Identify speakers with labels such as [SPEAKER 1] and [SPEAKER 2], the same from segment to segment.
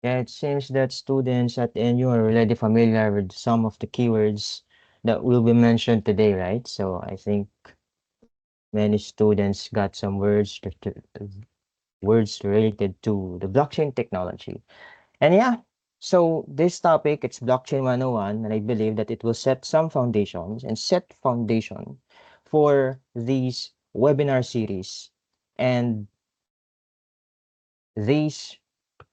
[SPEAKER 1] Yeah, it seems that students at NU are already familiar with some of the keywords that will be mentioned today, right? So I think many students got some words related to the blockchain technology. And yeah, so this topic, it's Blockchain 101, and I believe that it will set some foundations and set foundation for these webinar series. And these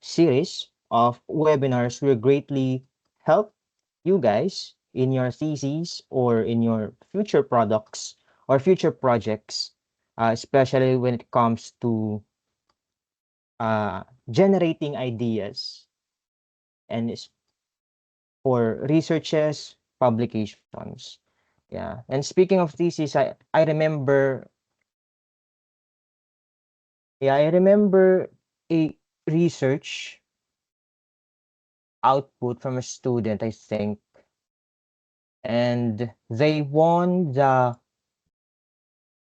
[SPEAKER 1] series of webinars will greatly help you guys in your theses or in your future products or future projects, especially when it comes to generating ideas and for researches, publications. Yeah. And speaking of thesis, I remember, yeah, I remember a research output from a student, I think, and they won the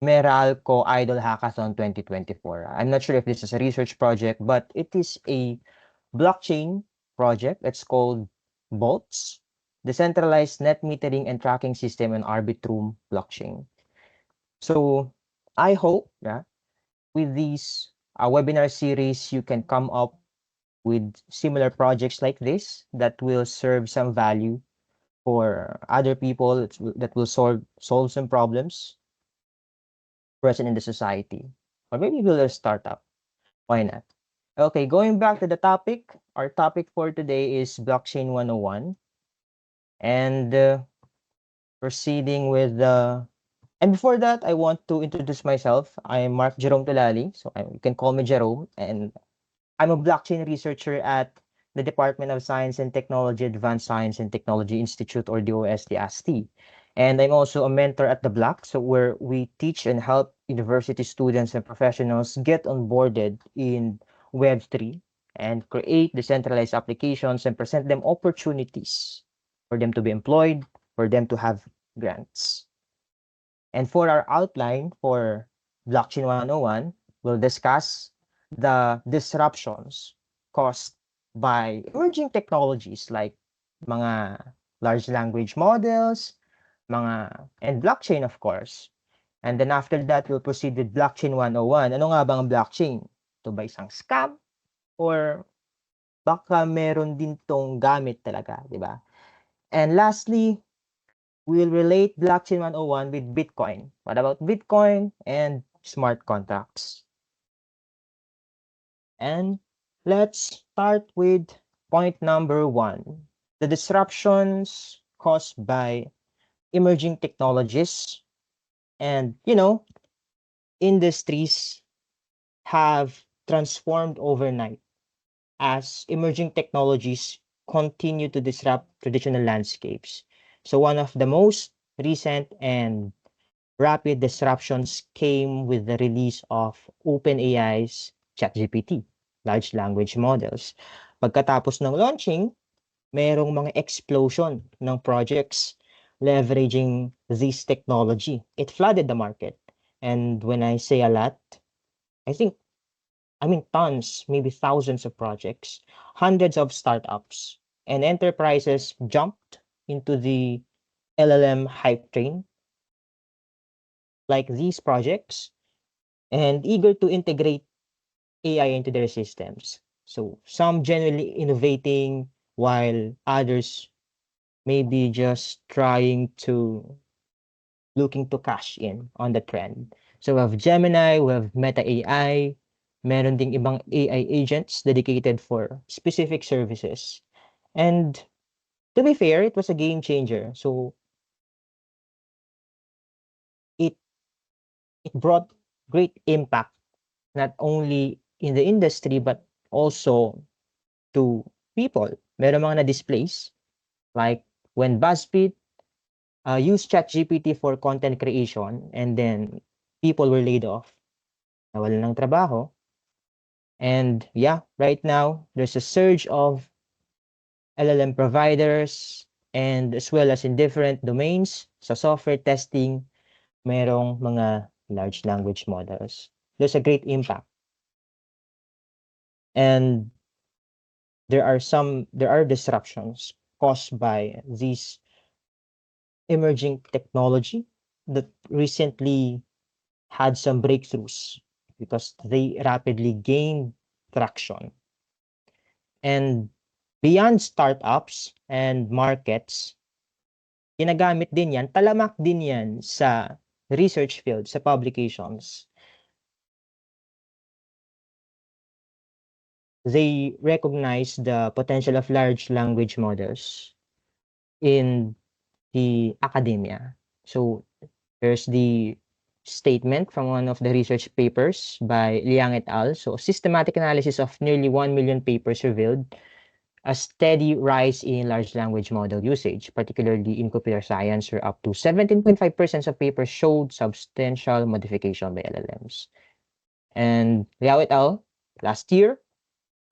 [SPEAKER 1] Meralco Idol Hackathon 2024. I'm not sure if this is a research project, but it is a blockchain project. It's called Bolts, Decentralized Net Metering and Tracking System on Arbitrum blockchain. So I hope, yeah, with these webinar series, you can come up with similar projects like this that will serve some value for other people that will solve some problems present in the society. Or maybe build a startup. Why not? Okay, going back to the topic, our topic for today is Blockchain 101. And proceeding with the and before that, I want to introduce myself. I'm Mark Jerome Tulali, so you can call me Jerome, and I'm a blockchain researcher at the Department of Science and Technology, Advanced Science and Technology Institute, or DOST-AST. And I'm also a mentor at the Block, so where we teach and help university students and professionals get onboarded in Web3 and create decentralized applications and present them opportunities for them to be employed, for them to have grants. And for our outline for Blockchain 101, we'll discuss the disruptions caused by emerging technologies like mga large language models, and blockchain, of course. And then after that, we'll proceed with Blockchain 101. Ano nga bang blockchain? Ito ba isang scam? Or baka meron din tong gamit talaga, di ba? And lastly, we'll relate Blockchain 101 with Bitcoin. What about Bitcoin and smart contracts? And let's start with point number one. The disruptions caused by emerging technologies and, industries have transformed overnight as emerging technologies continue to disrupt traditional landscapes. So one of the most recent and rapid disruptions came with the release of OpenAI's ChatGPT, large language models. Pagkatapos ng launching, merong mga explosion ng projects leveraging this technology. It flooded the market. And when I say a lot, I think, I mean tons, maybe thousands of projects, hundreds of startups, and enterprises jumped into the LLM hype train like these projects and eager to integrate AI into their systems. So some genuinely innovating while others maybe just trying to looking to cash in on the trend. So we have Gemini, we have Meta AI, meron ding ibang AI agents dedicated for specific services. And to be fair, it was a game changer. So it it brought great impact not only in the industry but also to people. Meron mga na-displace like when BuzzFeed used ChatGPT for content creation and then people were laid off, nawalan ng trabaho. And yeah, right now there's a surge of LLM providers and as well as in different domains sa software testing, merong mga large language models. There's a great impact. And there are disruptions caused by these emerging technology that recently had some breakthroughs because they rapidly gained traction. And beyond startups and markets, ginagamit din yan, talamak din yan sa research field, sa publications. They recognize the potential of large language models in the academia. So there's the statement from one of the research papers by Liang et al. So systematic analysis of nearly 1 million papers revealed a steady rise in large language model usage, particularly in computer science, where up to 17.5% of papers showed substantial modification by LLMs. And Liao et al. Last year,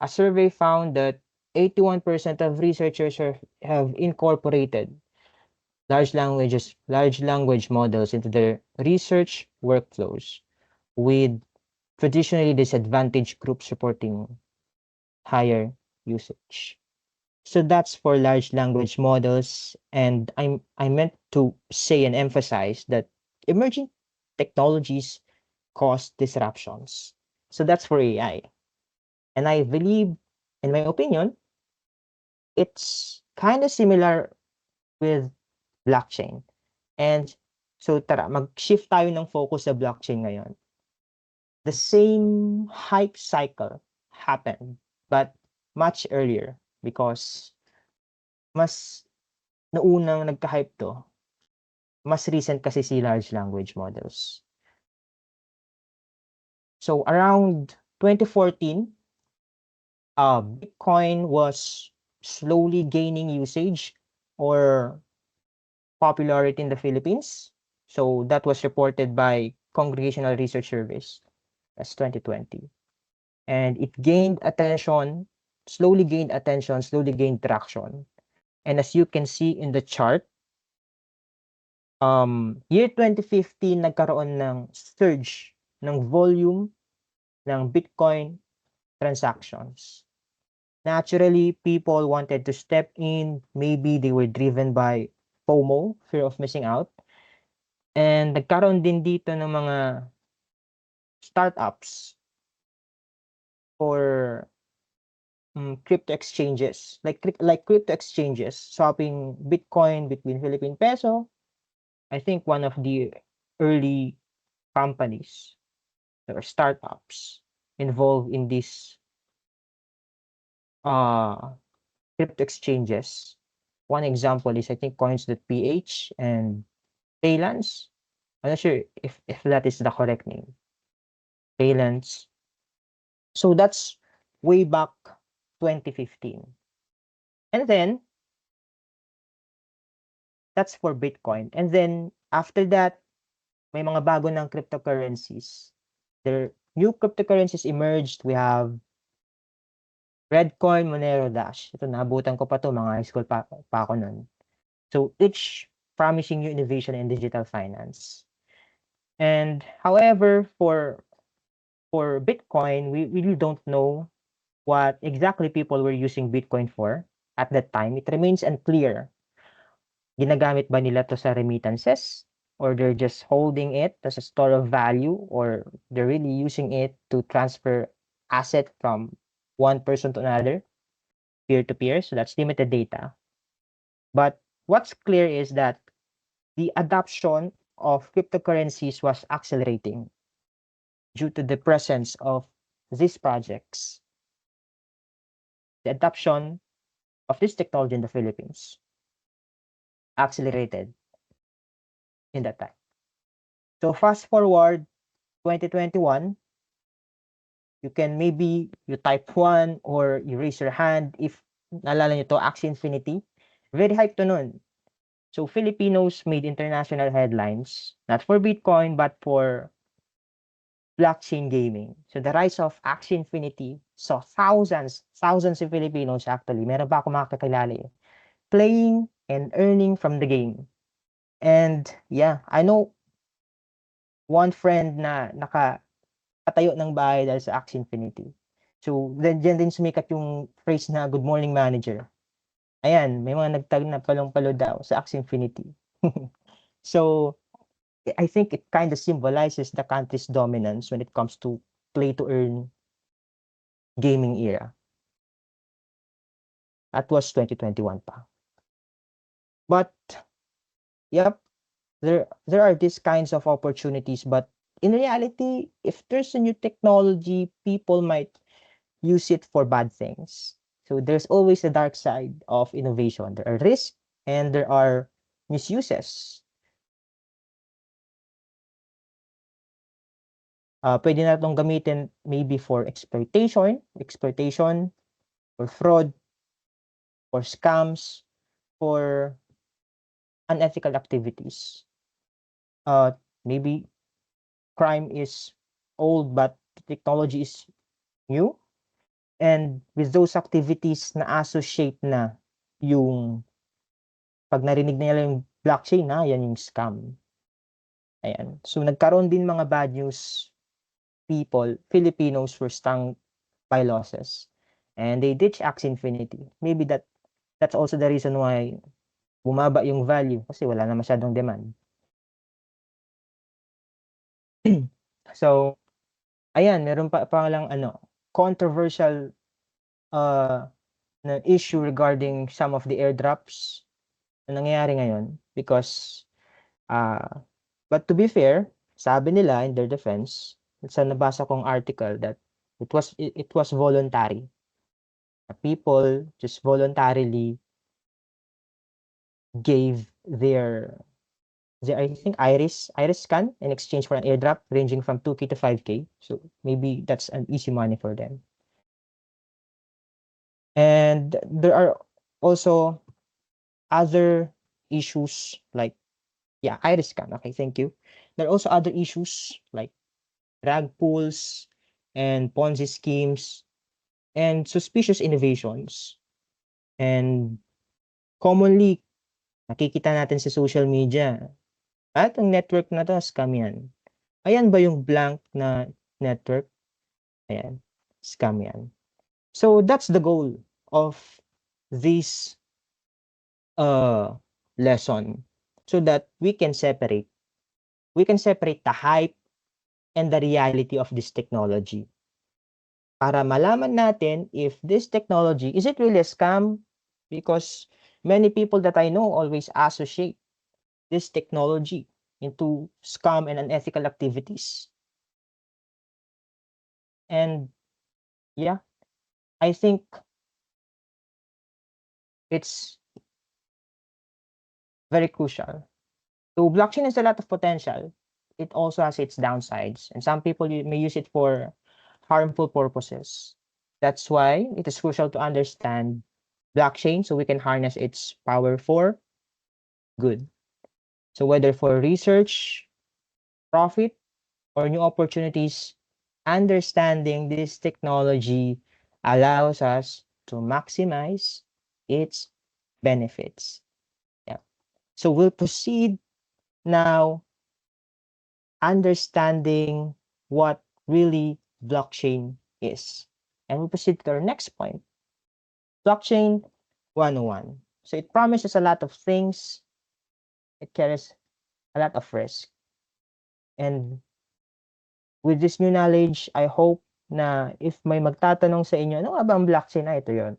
[SPEAKER 1] a survey found that 81% of researchers have incorporated large language models into their research workflows, with traditionally disadvantaged groups reporting higher usage. So that's for large language models, and I meant to say and emphasize that emerging technologies cause disruptions. So that's for AI. And I believe, in my opinion, it's kind of similar with blockchain. And so tara, mag-shift tayo ng focus sa blockchain ngayon. The same hype cycle happened, but much earlier because mas naunang nagka-hype to, mas recent kasi si large language models. So around 2014, Bitcoin was slowly gaining usage or popularity in the Philippines. So that was reported by Congregational Research Service. That's 2020. And it gained attention, slowly gained traction. And as you can see in the chart, year 2015 nagkaroon ng surge ng volume ng Bitcoin transactions. Naturally, people wanted to step in. Maybe they were driven by FOMO, fear of missing out. And nagkaroon din dito ng mga startups or crypto exchanges, like crypto exchanges, swapping Bitcoin between Philippine peso. I think one of the early companies or startups involved in these crypto exchanges. One example is I think coins.ph and Paylance. I'm not sure if that is the correct name. Paylance. So that's way back 2015. And then that's for Bitcoin. And then after that, may mga bago ng cryptocurrencies. There new cryptocurrencies emerged. We have Redcoin, Monero, Dash. Ito naabutan ko pa to, mga high school pa ako nun. So each promising new innovation in digital finance. And however, for Bitcoin, we really don't know what exactly people were using Bitcoin for at that time. It remains unclear. Ginagamit ba nila to sa remittances? Or they're just holding it as a store of value? Or they're really using it to transfer asset from one person to another, peer-to-peer? So that's limited data. But what's clear is that the adoption of cryptocurrencies was accelerating due to the presence of these projects. The adoption of this technology in the Philippines accelerated in that time. So fast forward 2021, you can maybe you type 1 or you raise your hand if naalala nyo to, Axie Infinity. Very hype to nun. So Filipinos made international headlines, not for Bitcoin, but for blockchain gaming. So the rise of Axie Infinity saw thousands of Filipinos actually, meron pa ako makakilala eh, playing and earning from the game. And yeah, I know one friend na nakatayo ng bahay dahil sa Axie Infinity. So, dyan din sumikat yung phrase na good morning manager. Ayan, may mga nagtag na palong-palo daw sa Axie Infinity. So, I think it kind of symbolizes the country's dominance when it comes to play to earn gaming era. That was 2021 pa. But, yep, there are these kinds of opportunities, but in reality, if there's a new technology, people might use it for bad things. So there's always the dark side of innovation. There are risks and there are misuses. Pwede na itong gamitin maybe for exploitation, or fraud, or scams, for unethical activities. Maybe crime is old but technology is new. And with those activities na associate na yung pag narinig nila yung blockchain na yan yung scam. Ayan. So nagkaroon din mga bad news Filipinos were stung by losses. And they ditch Axie Infinity. Maybe that's also the reason why bumaba yung value kasi wala na masyadong demand. So, ayan, meron pa lang controversial na issue regarding some of the airdrops na nangyayari ngayon because but to be fair, sabi nila in their defense, sa nabasa kong article that it was voluntary. People just voluntarily gave their I think iris scan in exchange for an airdrop ranging from 2K to 5K. So maybe that's an easy money for them. And there are also other issues like iris scan. Okay, thank you. There are also other issues like rag pulls and Ponzi schemes and suspicious innovations. And commonly nakikita natin sa social media at ang network na to scam yan. Ayan ba yung blank na network? Ayan, scam yan. So that's the goal of this lesson so that we can separate the hype and the reality of this technology. Para malaman natin if this technology, is it really a scam? Because many people that I know always associate this technology into scam and unethical activities. And yeah, I think it's very crucial. So blockchain has a lot of potential. It also has its downsides, and some people may use it for harmful purposes. That's why it is crucial to understand blockchain so we can harness its power for good. So whether for research, profit, or new opportunities, understanding this technology allows us to maximize its benefits. Yeah. So we'll proceed now understanding what really blockchain is. And we'll proceed to our next point. Blockchain 101. So it promises a lot of things. It carries a lot of risk. And with this new knowledge, I hope na if may magtatanong sa inyo, ano nga ba ang blockchain? Ito yon.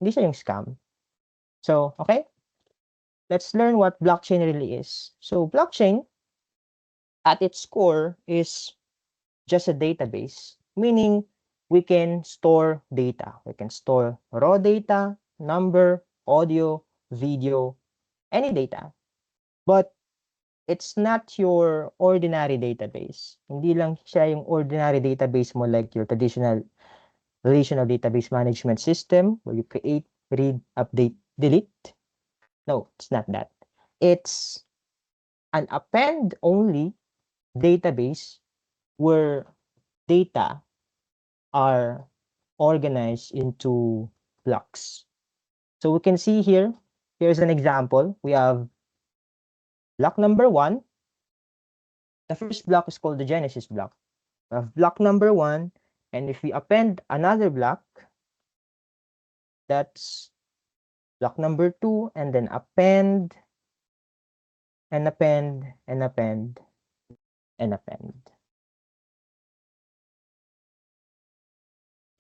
[SPEAKER 1] Hindi siya yung scam. So, okay? Let's learn what blockchain really is. So, blockchain, at its core, is just a database, meaning we can store data. We can store raw data, number, audio, video, any data. But it's not your ordinary database. Hindi lang siya yung ordinary database mo like your traditional relational database management system where you create, read, update, delete. No, it's not that. It's an append-only database where data are organized into blocks. So we can see here's an example. We have block number 1. The first block is called the Genesis block. We have block number 1 And if we append another block, that's block number 2, and then append, and append, and append, and append.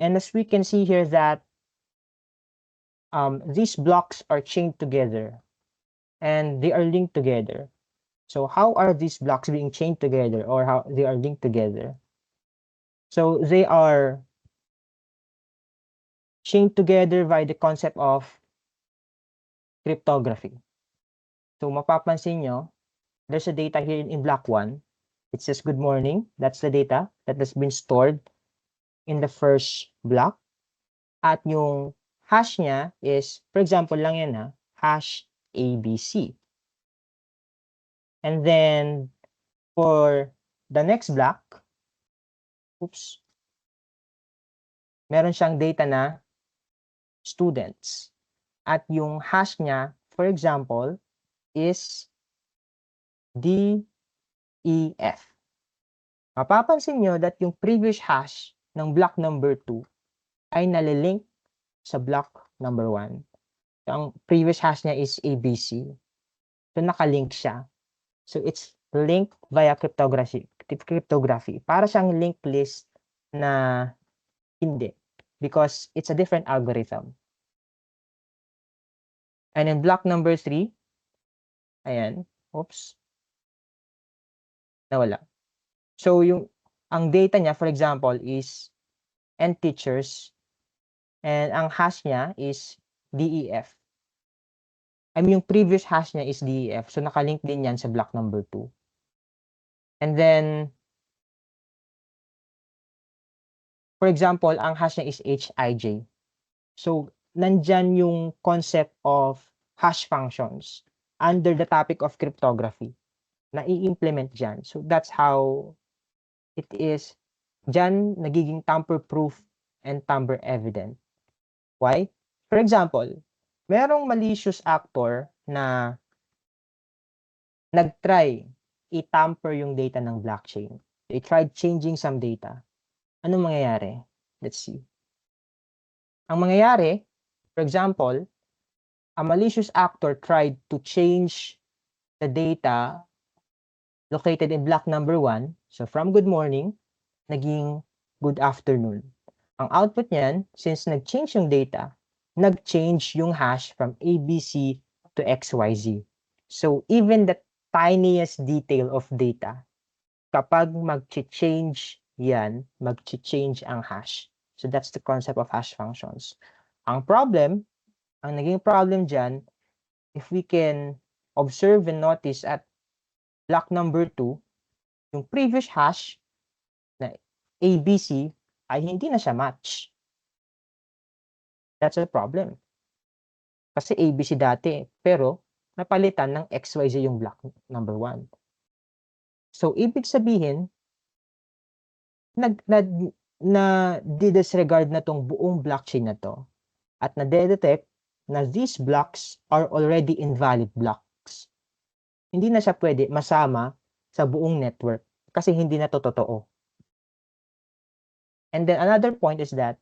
[SPEAKER 1] And as we can see here that these blocks are chained together and they are linked together. So how are these blocks being chained together, or how they are linked together? So they are chained together by the concept of cryptography. So mapapansin nyo, there's a data here in block 1. It says good morning. That's the data that has been stored in the first block. At yung hash niya is, for example lang yan ha, hash ABC. And then for the next block, meron siyang data na students. At yung hash niya, for example, is DEF. Mapapansin nyo that yung previous hash ng block number 2 ay nalilink sa block number 1. So, ang previous hash niya is ABC. So, nakalink siya. So, it's linked via cryptography. Para siyang linked list na hindi. Because it's a different algorithm. And in block number 3, ayan, nawala. So, ang data niya, for example, is and teachers, and ang hash niya is DEF. I mean, yung previous hash niya is DEF. So, nakalink din yan sa block number 2. And then, for example, ang hash niya is HIJ. So, nandyan yung concept of hash functions under the topic of cryptography na i-implement dyan. So, that's how it is. Dyan, nagiging tamper-proof and tamper-evident. Why? For example, merong malicious actor na nag-try i-tamper yung data ng blockchain. They tried changing some data. Anong mangyayari? Let's see. Ang mangyayari, for example, a malicious actor tried to change the data located in block number 1. So from good morning, naging good afternoon. Ang output niyan, since nag-change yung data, nag-change yung hash from ABC to XYZ. So even the tiniest detail of data, kapag mag-change yan, mag-change ang hash. So that's the concept of hash functions. Ang naging problem dyan, if we can observe and notice at block number 2, yung previous hash na ABC ay hindi na siya match. That's a problem. Kasi ABC dati, pero napalitan ng XYZ yung block number 1. So, ibig sabihin, na-disregard na tong buong blockchain na to at na-detect na these blocks are already invalid blocks. Hindi na siya pwede masama sa buong network kasi hindi na to totoo. And then another point is that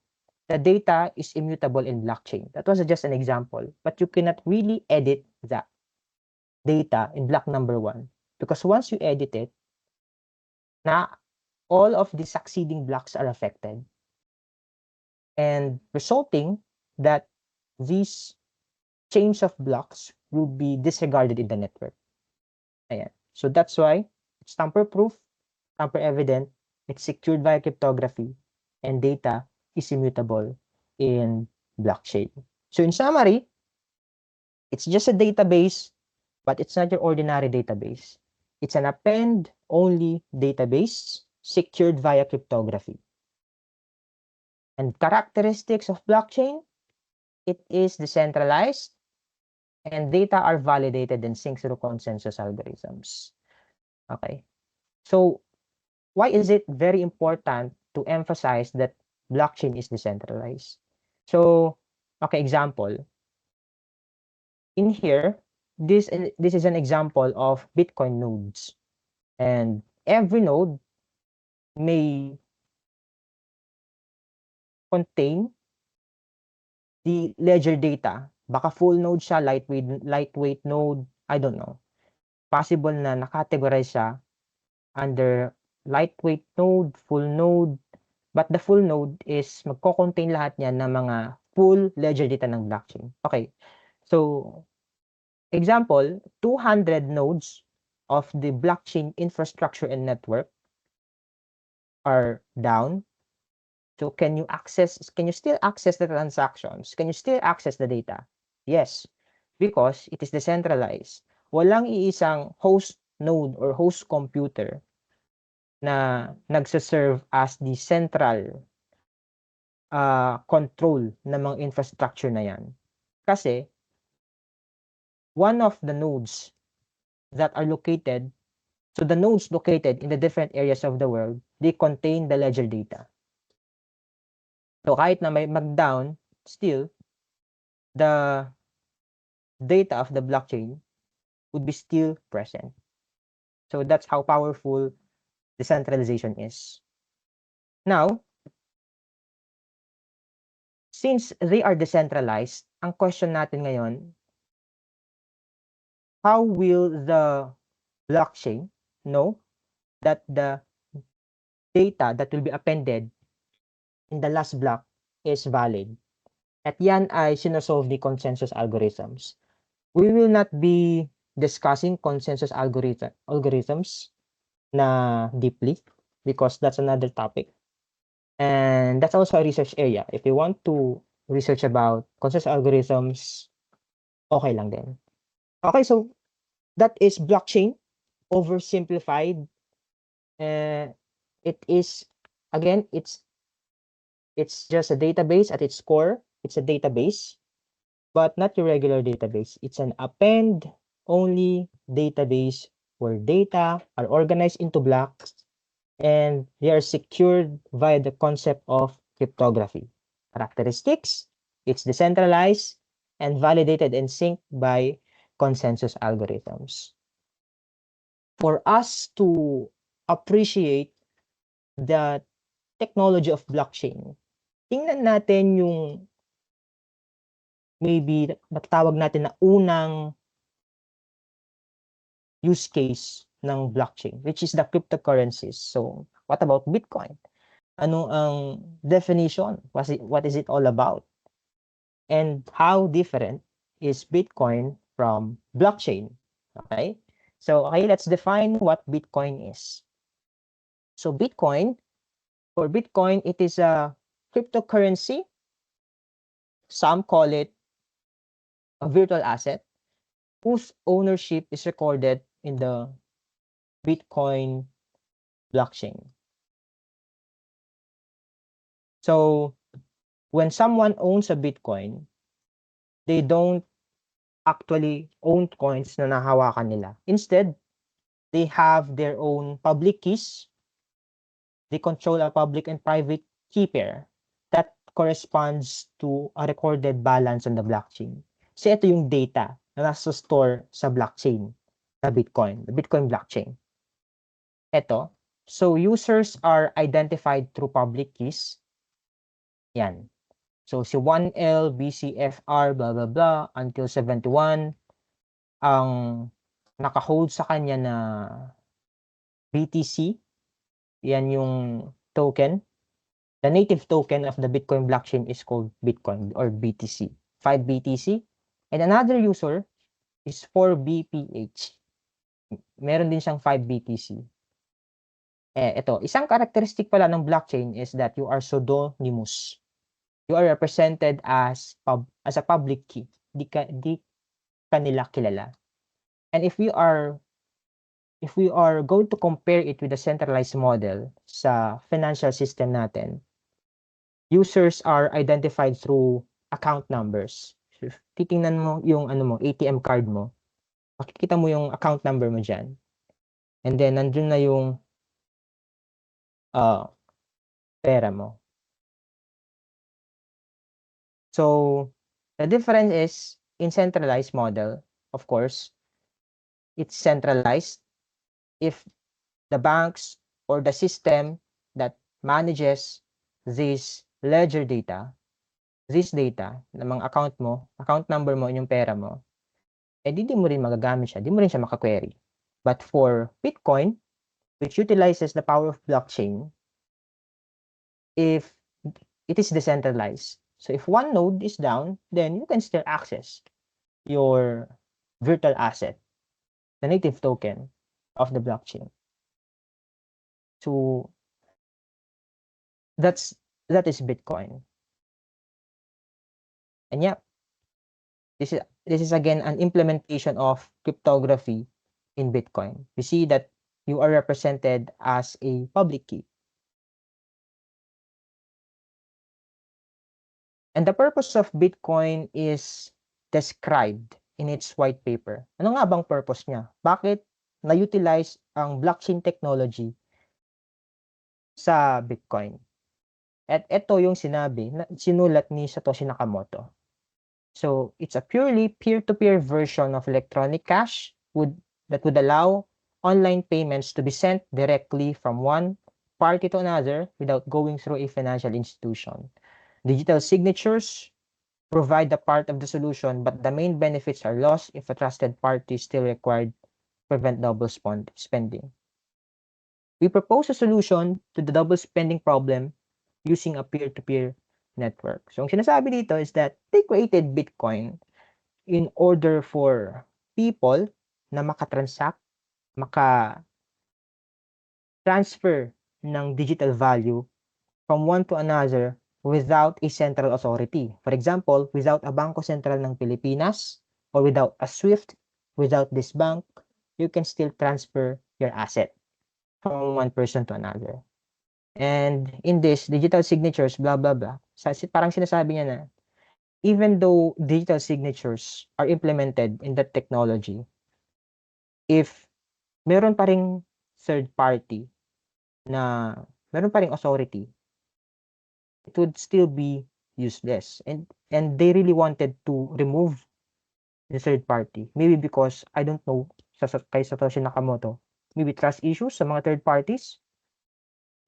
[SPEAKER 1] the data is immutable in blockchain. That was just an example, but you cannot really edit that data in block number 1 because once you edit it, all of the succeeding blocks are affected, and resulting that these chains of blocks will be disregarded in the network. Ayan. So that's why it's tamper-proof, tamper-evident, it's secured via cryptography, and data is immutable in blockchain. So in summary, it's just a database, but it's not your ordinary database. It's an append-only database secured via cryptography. And characteristics of blockchain, it is decentralized, and data are validated and synced through consensus algorithms. Okay. So why is it very important to emphasize that blockchain is decentralized? So, okay, example. In here, this is an example of Bitcoin nodes. And every node may contain the ledger data. Baka full node siya, lightweight node, I don't know. Possible na nakategorize siya under lightweight node, full node, but the full node is magko-contain lahat niyan ng mga full ledger data ng blockchain. Okay. So, example, 200 nodes of the blockchain infrastructure and network are down. So can you still access the transactions? Can you still access the data? Yes, because it is decentralized. Walang iisang host node or host computer na nagse-serve as the central control ng mga infrastructure na yan. Kasi one of the nodes that are located, so the nodes located in the different areas of the world, they contain the ledger data. So kahit na may mag-down, still, the data of the blockchain would be still present. So that's how powerful decentralization is. Now, since they are decentralized, ang question natin ngayon, how will the blockchain know that the data that will be appended in the last block is valid? At yan ay sinosolve ni consensus algorithms. We will not be discussing consensus algorithms na deeply because that's another topic. And that's also a research area. If you want to research about consensus algorithms, okay lang din. Okay, so that is blockchain oversimplified. It is, again, it's just a database at its core. It's a database, but not your regular database. It's an append-only database where data are organized into blocks and they are secured via the concept of cryptography. Characteristics, it's decentralized and validated and synced by consensus algorithms. For us to appreciate the technology of blockchain, tingnan natin yung maybe matawag natin na unang use case ng blockchain, which is the cryptocurrencies. So, what about Bitcoin? Ano ang definition? What is it all about? And how different is Bitcoin from blockchain? Okay? So, okay, let's define what Bitcoin is. So, for Bitcoin, it is a cryptocurrency. Some call it a virtual asset whose ownership is recorded in the Bitcoin blockchain. So, when someone owns a Bitcoin, they don't actually own coins na nahawakan nila. Instead, they have their own public keys. They control a public and private key pair that corresponds to a recorded balance on the blockchain. So, ito yung data na nasa store sa blockchain, the Bitcoin blockchain. Ito. So, users are identified through public keys. Yan. So, si 1L, BCFR, blah, blah, blah, until 71, ang naka-hold sa kanya na BTC, yan yung token. The native token of the Bitcoin blockchain is called Bitcoin or BTC. 5 BTC. And another user is 4 BPH. Meron din siyang 5 BTC. Ito, isang characteristic pala ng blockchain is that you are pseudonymous. You are represented as a public key. Di ka nila kilala. And if we are going to compare it with a centralized model sa financial system natin, users are identified through account numbers. So, titingnan mo yung ATM card mo, makikita mo yung account number mo dyan. And then, nandun na yung pera mo. So, the difference is, in centralized model, of course, it's centralized. If the banks or the system that manages these ledger data, this data ng mga account mo, account number mo, yung pera mo, di mo rin magagamit siya, di mo rin siya maka-query. But for Bitcoin, which utilizes the power of blockchain, if it is decentralized, so if one node is down, then you can still access your virtual asset, the native token of the blockchain. So that is Bitcoin. And yeah, this is again an implementation of cryptography in Bitcoin. We see that you are represented as a public key. And the purpose of Bitcoin is described in its white paper. Ano nga bang purpose niya? Bakit na-utilize ang blockchain technology sa Bitcoin? At ito yung sinabi na sinulat ni Satoshi Nakamoto. So it's a purely peer-to-peer version of electronic cash that would allow online payments to be sent directly from one party to another without going through a financial institution. Digital signatures provide the part of the solution, but the main benefits are lost if a trusted party is still required to prevent double spending. We propose a solution to the double spending problem using a peer-to-peer network. So, ang sinasabi dito is that they created Bitcoin in order for people na makatransact, maka-transfer ng digital value from one to another without a central authority. For example, without a Bangko Sentral ng Pilipinas or without a SWIFT, without this bank, you can still transfer your asset from one person to another. And in this, digital signatures, blah, blah, blah. Parang sinasabi niya na, even though digital signatures are implemented in that technology, if meron pa ring third party na meron pa ring authority, it would still be useless. And they really wanted to remove the third party. Maybe because, I don't know, kay Satoshi Nakamoto, maybe trust issues sa mga third parties,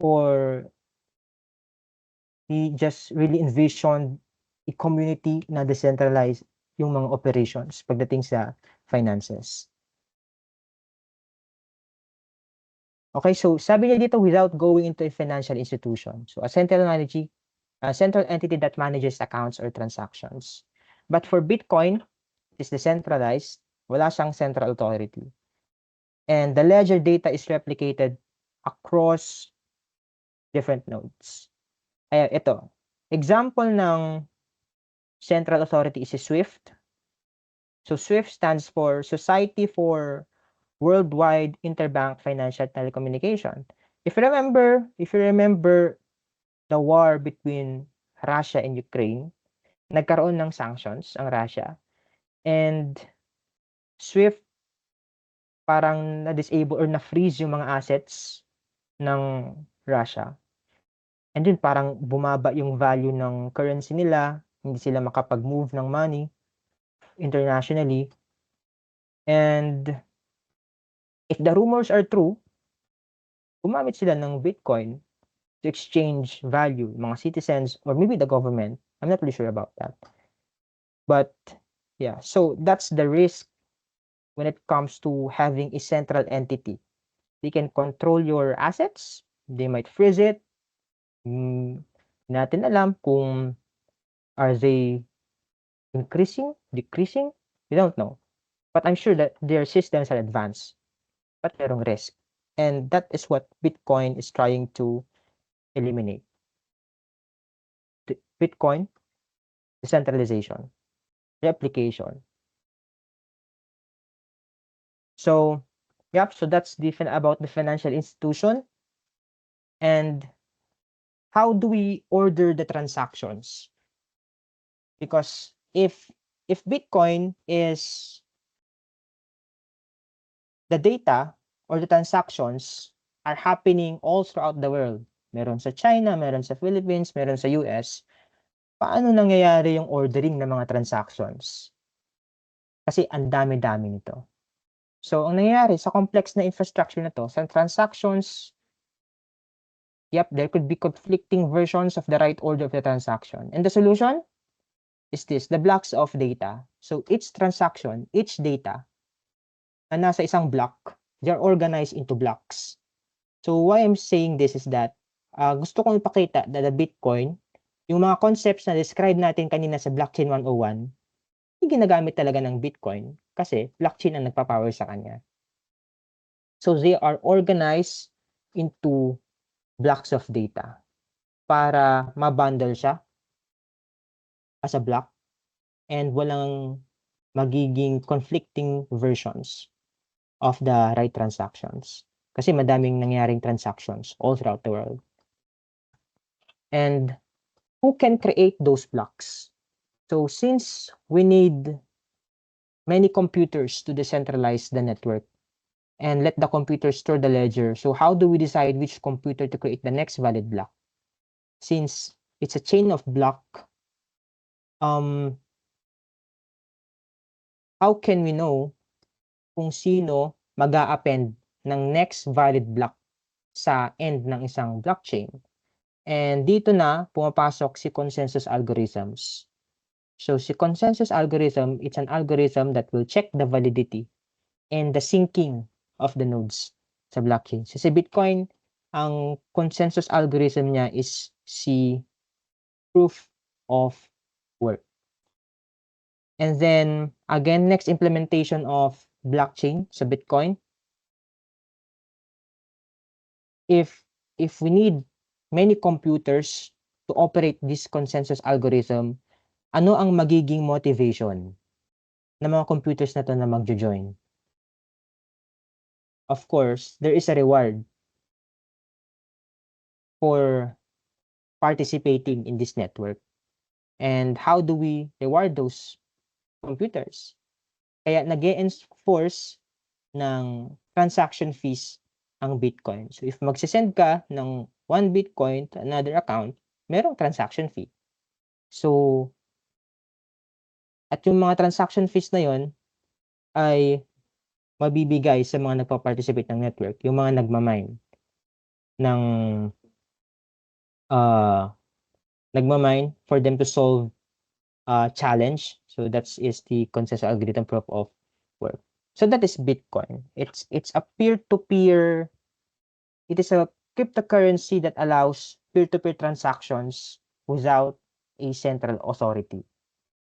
[SPEAKER 1] or he just really envisioned a community na decentralized yung mga operations pagdating sa finances. Okay, so sabi niya dito, without going into a financial institution. So a central entity that manages accounts or transactions. But for Bitcoin, it is decentralized. Wala siyang central authority. And the ledger data is replicated across different nodes. Ito. Example ng central authority is si SWIFT. So SWIFT stands for Society for Worldwide Interbank Financial Telecommunication. If you remember the war between Russia and Ukraine, nagkaroon ng sanctions ang Russia, and SWIFT parang na-disable or na-freeze yung mga assets ng Russia. And then parang bumaba yung value ng currency nila, hindi sila makapag-move ng money internationally. And if the rumors are true, gumamit sila ng Bitcoin to exchange value, mga citizens, or maybe the government. I'm not really sure about that. But yeah, so that's the risk when it comes to having a central entity. They can control your assets, they might freeze it. Natin alam kung are they increasing, decreasing, we don't know. But I'm sure that their systems are advanced. But merong risk. And that is what Bitcoin is trying to eliminate. Bitcoin, decentralization, replication. So, yep, so that's about the financial institution. And how do we order the transactions? Because if Bitcoin is the data or the transactions are happening all throughout the world. Meron sa China, meron sa Philippines, meron sa US. Paano nangyayari yung ordering ng mga transactions? Kasi ang dami-dami nito. So, ang nangyayari sa complex na infrastructure na to, sa transactions Yep, there could be conflicting versions of the right order of the transaction. And the solution is this, the blocks of data. So each transaction, each data na nasa isang block, they're organized into blocks. So why I'm saying this is that gusto kong ipakita na the Bitcoin, yung mga concepts na describe natin kanina sa Blockchain 101, hindi ginagamit talaga ng Bitcoin kasi blockchain ang nagpa-power sa kanya. So they are organized into blocks of data para ma-bundle siya as a block and walang magiging conflicting versions of the right transactions. Kasi madaming nangyaring transactions all throughout the world. And who can create those blocks? So since we need many computers to decentralize the network and let the computer store the ledger, so how do we decide which computer to create the next valid block? Since it's a chain of block, how can we know kung sino mag-a-append ng next valid block sa end ng isang blockchain? And dito na pumapasok si consensus algorithms. So si consensus algorithm, it's an algorithm that will check the validity and the syncing of the nodes sa blockchain. So si Bitcoin, ang consensus algorithm niya is si proof of work. And then again, next implementation of blockchain sa Bitcoin. If we need many computers to operate this consensus algorithm, ano ang magiging motivation ng mga computers na to na magjo-join? Of course, there is a reward for participating in this network. And how do we reward those computers? Kaya nag-e-enforce ng transaction fees ang Bitcoin. So if magsisend ka ng 1 Bitcoin to another account, merong transaction fee. So, at yung mga transaction fees na yon ay mabibigay sa mga nagpa-participate ng network, yung mga nagmamine ng nagmamine for them to solve challenge. So that is the consensus algorithm proof of work. So that is Bitcoin. It's a peer-to-peer. It is a cryptocurrency that allows peer-to-peer transactions without a central authority,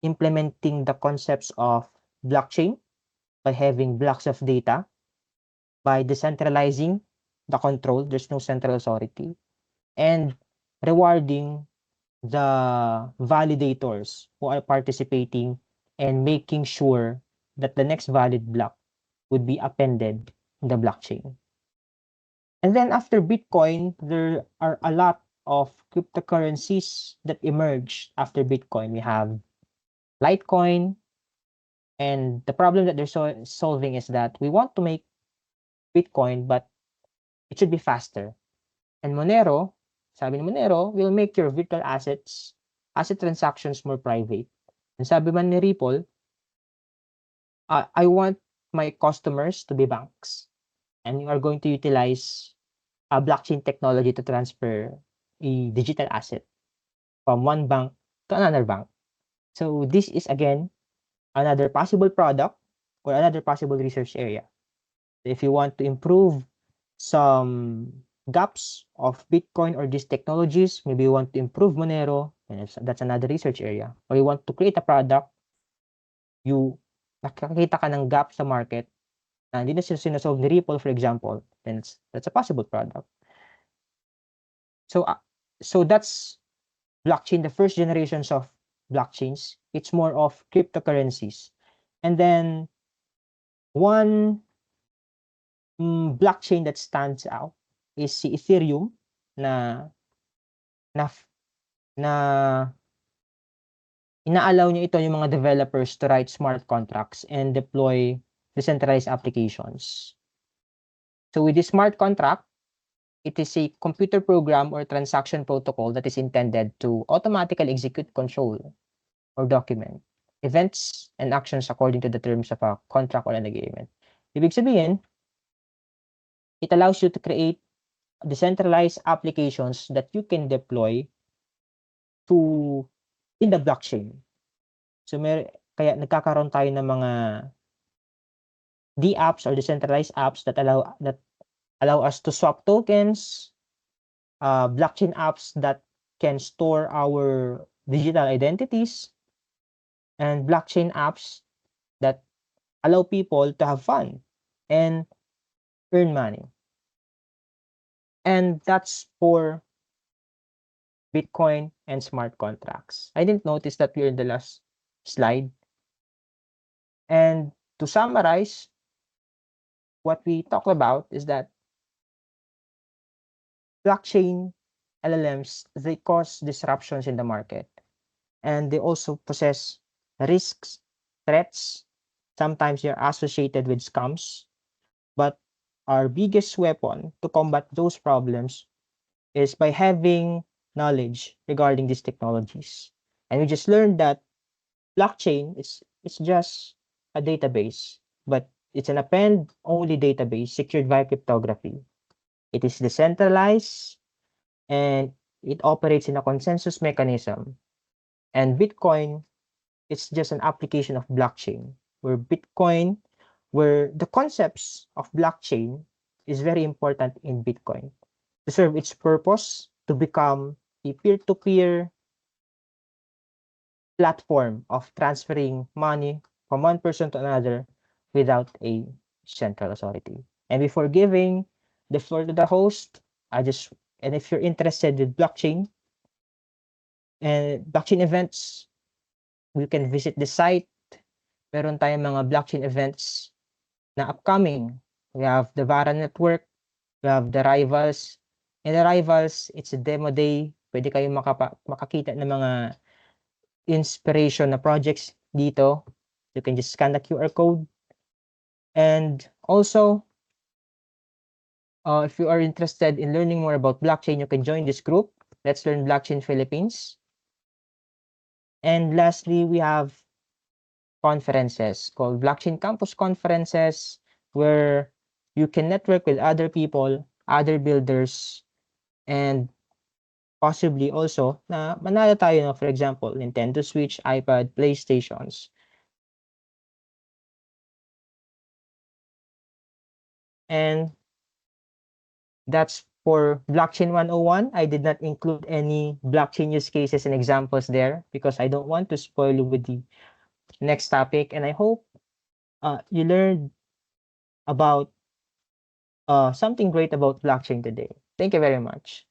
[SPEAKER 1] implementing the concepts of blockchain by having blocks of data, by decentralizing the control, there's no central authority, and rewarding the validators who are participating and making sure that the next valid block would be appended in the blockchain. And then after Bitcoin, there are a lot of cryptocurrencies that emerge after Bitcoin. We have Litecoin, and the problem that they're solving is that we want to make Bitcoin, but it should be faster. And Monero, sabi ni Monero, will make your virtual asset transactions more private. And sabi man ni Ripple, I want my customers to be banks. And you are going to utilize a blockchain technology to transfer a digital asset from one bank to another bank. So this is again another possible product or another possible research area. If you want to improve some gaps of Bitcoin or these technologies, maybe you want to improve Monero, and that's another research area. Or you want to create a product, you nakakita ka ng gap sa market na hindi na sinasolve ni Ripple, for example, then that's a possible product. So that's blockchain, the first generations of blockchains. It's more of cryptocurrencies. And then one blockchain that stands out is si Ethereum na ina-allow niya ito yung mga developers to write smart contracts and deploy decentralized applications. So with this smart contract, it is a computer program or transaction protocol that is intended to automatically execute, control, or document events and actions according to the terms of a contract or an agreement. Ibig sabihin, it allows you to create decentralized applications that you can deploy to in the blockchain. So kaya nagkakaroon tayo ng mga DApps or decentralized apps that allow us to swap tokens, blockchain apps that can store our digital identities, and blockchain apps that allow people to have fun and earn money. And that's for Bitcoin and smart contracts. I didn't notice that we're in the last slide. And to summarize, what we talked about is that blockchain LLMs, they cause disruptions in the market, and they also possess risks, threats. Sometimes they're associated with scams, but our biggest weapon to combat those problems is by having knowledge regarding these technologies. And we just learned that blockchain is it's just a database, but it's an append-only database secured by cryptography. It is decentralized and it operates in a consensus mechanism. And Bitcoin, it's just an application of blockchain, where the concepts of blockchain is very important in Bitcoin to serve its purpose to become a peer-to-peer platform of transferring money from one person to another without a central authority. And before giving the floor to the host, and if you're interested with blockchain and blockchain events, you can visit the site. Meron tayong mga blockchain events na upcoming. We have the Vara Network, we have the Rivals. In the Rivals, it's a demo day. Pwede kayong makakita ng mga inspiration na projects dito. You can just scan the QR code. And also, if you are interested in learning more about blockchain, you can join this group. Let's Learn Blockchain Philippines. And lastly, we have conferences called Blockchain Campus Conferences, where you can network with other people, other builders, and possibly also na manalo tayo na, for example, Nintendo Switch, iPad, PlayStations. And that's for Blockchain 101. I did not include any blockchain use cases and examples there because I don't want to spoil you with the next topic. And I hope you learned about something great about blockchain today. Thank you very much.